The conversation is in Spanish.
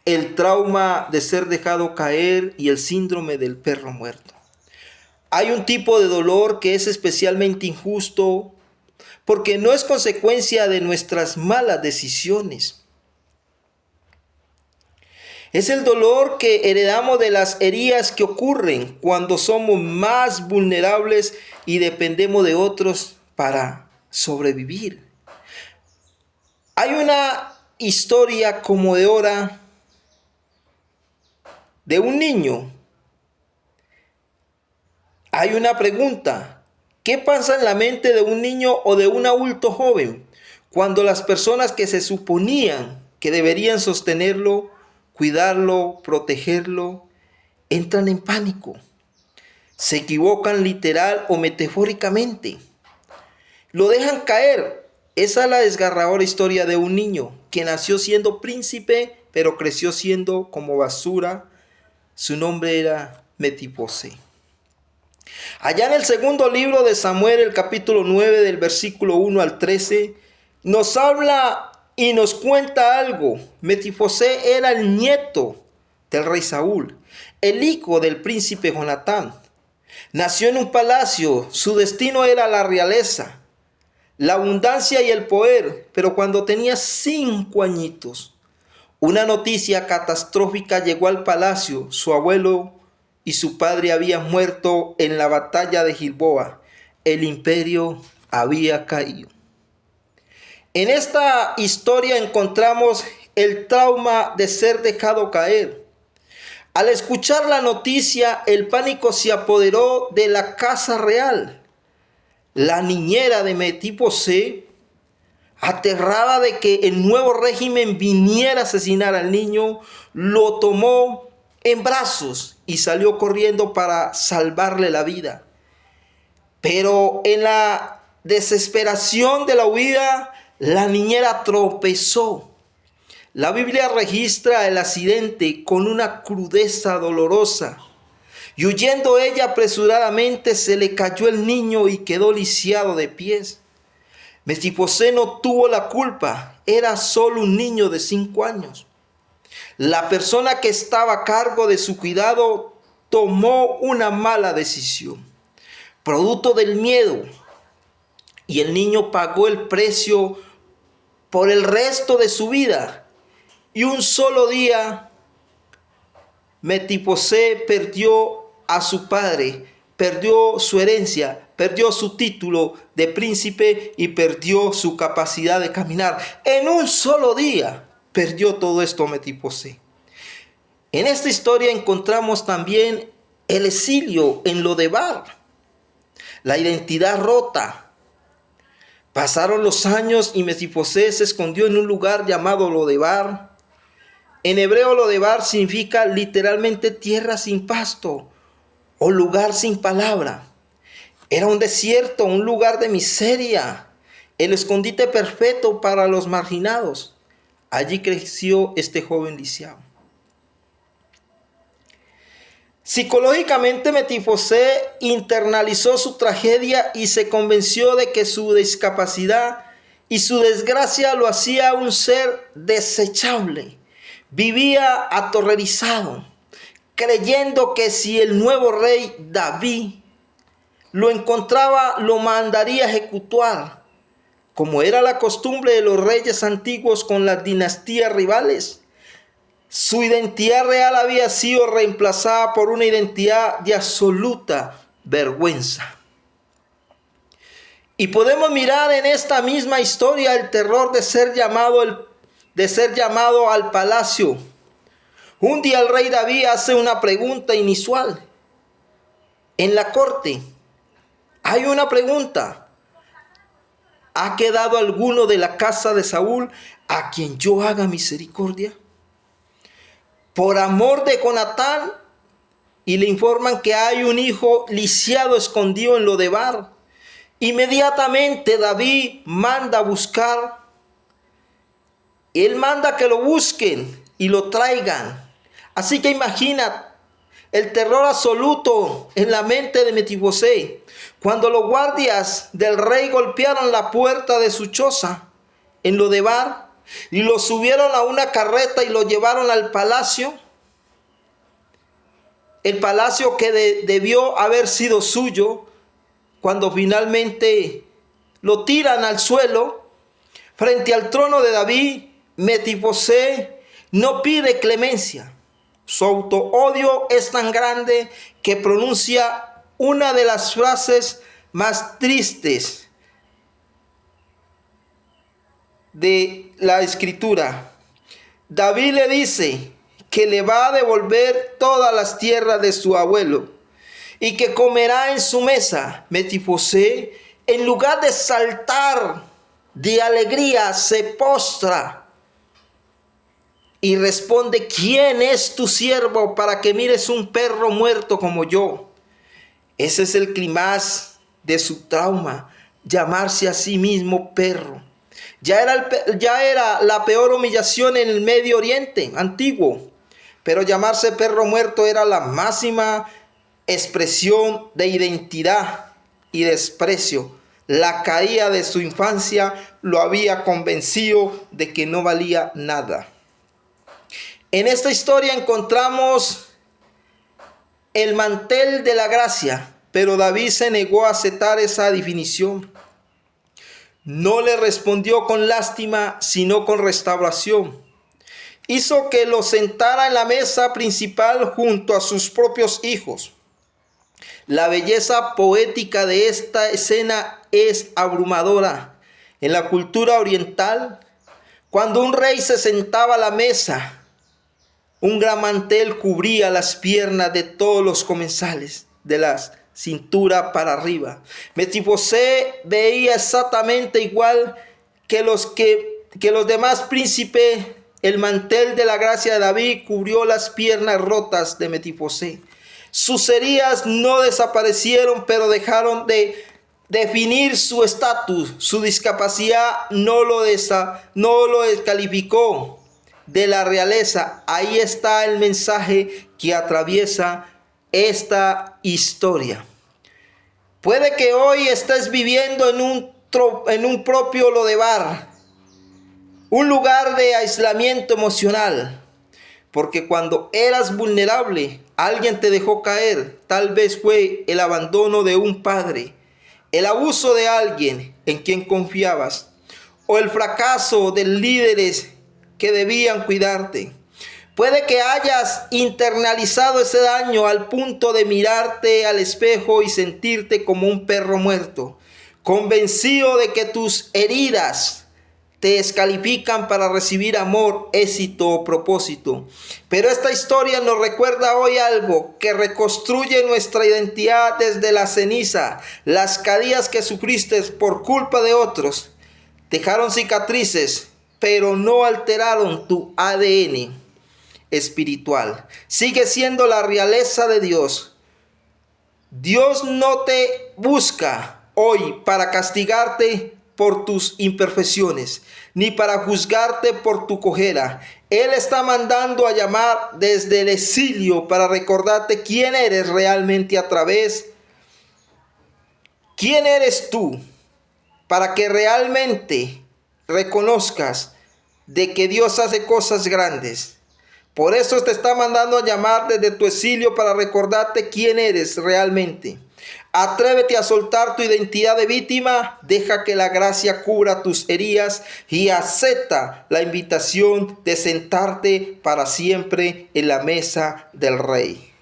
el trauma de ser dejado caer y el síndrome del perro muerto. Hay un tipo de dolor que es especialmente injusto porque no es consecuencia de nuestras malas decisiones. Es el dolor que heredamos de las heridas que ocurren cuando somos más vulnerables y dependemos de otros para sobrevivir. Hay una historia conmovedora de un niño. Hay una pregunta. ¿Qué pasa en la mente de un niño o de un adulto joven cuando las personas que se suponían que deberían sostenerlo, cuidarlo, protegerlo, entran en pánico? Se equivocan literal o metafóricamente. Lo dejan caer. Esa es la desgarradora historia de un niño que nació siendo príncipe, pero creció siendo como basura. Su nombre era Mefibosé. Allá en el segundo libro de Samuel, el capítulo 9, del versículo 1 al 13, nos habla y nos cuenta algo. Mefibosé era el nieto del rey Saúl, el hijo del príncipe Jonatán. Nació en un palacio, su destino era la realeza, la abundancia y el poder, pero cuando tenía 5 añitos, una noticia catastrófica llegó al palacio. Su abuelo y su padre habían muerto en la batalla de Gilboa. El imperio había caído. En esta historia encontramos el trauma de ser dejado caer. Al escuchar la noticia, el pánico se apoderó de la casa real. La niñera de Mefibosé, aterrada de que el nuevo régimen viniera a asesinar al niño, lo tomó en brazos y salió corriendo para salvarle la vida. Pero en la desesperación de la huida, la niñera tropezó. La Biblia registra el accidente con una crudeza dolorosa. Y huyendo ella apresuradamente, se le cayó el niño y quedó lisiado de pies. Mefibosé no tuvo la culpa, era solo un niño de 5 años. La persona que estaba a cargo de su cuidado tomó una mala decisión, producto del miedo, y el niño pagó el precio por el resto de su vida. Y un solo día, Mefibosé perdió a su padre, perdió su herencia, perdió su título de príncipe y perdió su capacidad de caminar. En un solo día perdió todo esto Mefibosé. En esta historia encontramos también el exilio en Lodebar, la identidad rota. Pasaron los años y Mefibosé se escondió en un lugar llamado Lodebar. En hebreo, Lodebar significa literalmente tierra sin pasto o lugar sin palabra. Era un desierto, un lugar de miseria, el escondite perfecto para los marginados. Allí creció este joven lisiado. Psicológicamente, Mefibosé internalizó su tragedia y se convenció de que su discapacidad y su desgracia lo hacía un ser desechable. Vivía aterrorizado, creyendo que si el nuevo rey David lo encontraba, lo mandaría a ejecutar, como era la costumbre de los reyes antiguos con las dinastías rivales. Su identidad real había sido reemplazada por una identidad de absoluta vergüenza. Y podemos mirar en esta misma historia el terror de ser llamado al palacio. Un día el rey David hace una pregunta inusual. En la corte hay una pregunta. ¿Ha quedado alguno de la casa de Saúl a quien yo haga misericordia? Por amor de Jonatán, y le informan que hay un hijo lisiado escondido en Lodebar. Inmediatamente David manda a buscar. Él manda que lo busquen y lo traigan. Así que imagina el terror absoluto en la mente de Mefibosé cuando los guardias del rey golpearon la puerta de su choza en Lodebar. y lo subieron a una carreta y lo llevaron al palacio. El palacio que debió haber sido suyo, cuando finalmente lo tiran al suelo, frente al trono de David, Mefibosé no pide clemencia. Su autoodio es tan grande que pronuncia una de las frases más tristes de la escritura. David le dice que le va a devolver todas las tierras de su abuelo y que comerá en su mesa. Mefibosé, en lugar de saltar de alegría, se postra y responde: ¿quién es tu siervo para que mires un perro muerto como yo? Ese es el clímax de su trauma, llamarse a sí mismo perro. Ya era la peor humillación en el Medio Oriente antiguo, pero llamarse perro muerto era la máxima expresión de identidad y desprecio. La caída de su infancia lo había convencido de que no valía nada. En esta historia encontramos el mantel de la gracia, pero David se negó a aceptar esa definición. No le respondió con lástima, sino con restauración. Hizo que lo sentara en la mesa principal junto a sus propios hijos. La belleza poética de esta escena es abrumadora. En la cultura oriental, cuando un rey se sentaba a la mesa, un gran mantel cubría las piernas de todos los comensales, de la cintura para arriba. Mefibosé veía exactamente igual que los demás príncipes. El mantel de la gracia de David cubrió las piernas rotas de Mefibosé. Sus heridas no desaparecieron, pero dejaron de definir su estatus. Su discapacidad no lo descalificó de la realeza. Ahí está el mensaje que atraviesa esta historia. Puede que hoy estés viviendo en un propio Lodebar, un lugar de aislamiento emocional, porque cuando eras vulnerable, alguien te dejó caer. Tal vez fue el abandono de un padre, el abuso de alguien en quien confiabas, o el fracaso de líderes que debían cuidarte. Puede que hayas internalizado ese daño al punto de mirarte al espejo y sentirte como un perro muerto, convencido de que tus heridas te descalifican para recibir amor, éxito o propósito. Pero esta historia nos recuerda hoy algo que reconstruye nuestra identidad desde la ceniza. Las caídas que sufriste por culpa de otros dejaron cicatrices, pero no alteraron tu ADN espiritual. Sigue siendo la realeza de Dios. Dios no te busca hoy para castigarte por tus imperfecciones, ni para juzgarte por tu cojera. Él está mandando a llamar desde el exilio para recordarte quién eres realmente quién eres tú, para que realmente reconozcas de que Dios hace cosas grandes. Por eso te está mandando a llamar desde tu exilio para recordarte quién eres realmente. Atrévete a soltar tu identidad de víctima, deja que la gracia cubra tus heridas y acepta la invitación de sentarte para siempre en la mesa del Rey.